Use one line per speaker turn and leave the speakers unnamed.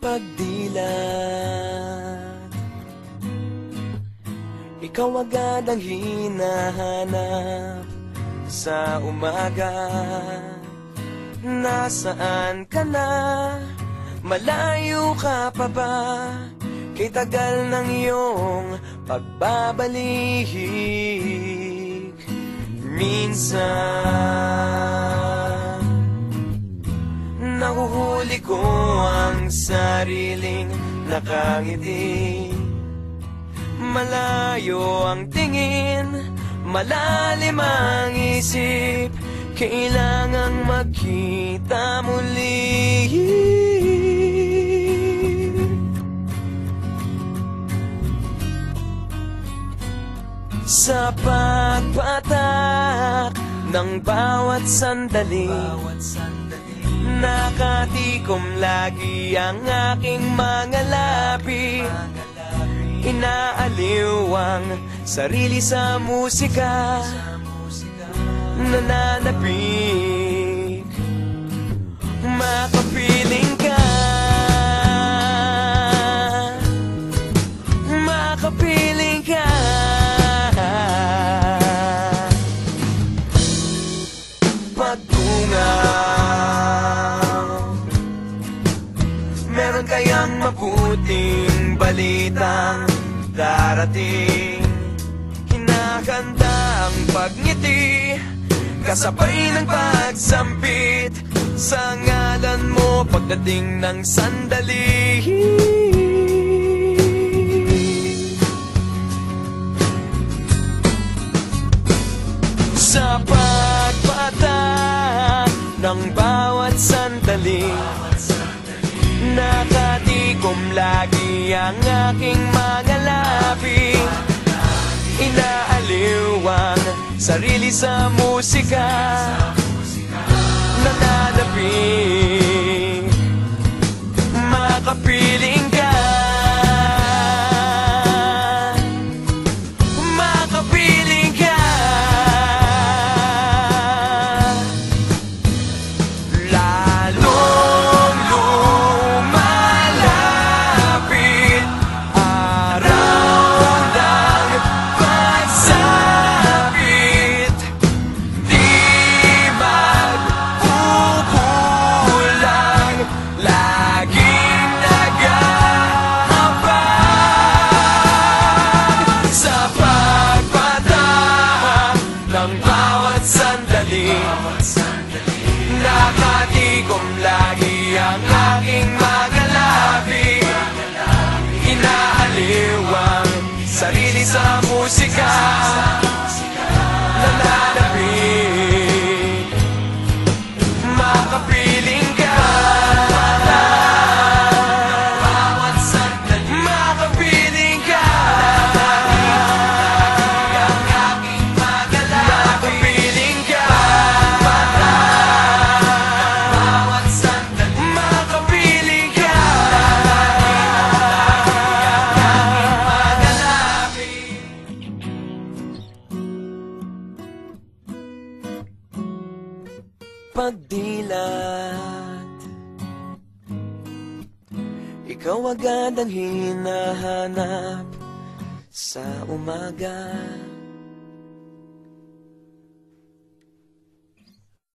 pagdilat. Ikaw agad ang hinahanap sa umaga. Nasaan ka na? Malayo ka pa ba? Kay tagal ng iyong pagbabalik. Minsan nahuhuli ko ang sariling nakangiti. Malayo ang tingin, malalim ang isip. Kailangang magkita muli. Sa pagpatak ng bawat sandali, nakatikom lagi ang aking mga labi. Inaaliw ang sarili sa musika, nananabik, makapiling ka, makapiling ka. Pagtungaw, meron kayang mabuting balitang darating. Hinahanda ang pagngiti, kasabay ng pagsampit sa ngalan mo pagdating ng sandali. Sa pagpatak ng bawat sandali, nakatikom lagi ang aking mga labi. Inaaliw ang sarili sa musika, nananabik, makapiling ka, makapiling ka. Lalong lumalapit araw ng pagsapit, di magpupulang, laging nag-aabang. Sa pagpatak ng bawat sandali, nakatikom lagi ang aking mga labi. Inaaliw ang sarili sa musika, nananabik, makapiling ka, makapiling ka, makapiling ka, makapiling ka. Pagdilat, ikaw agad ang hinahanap sa umaga.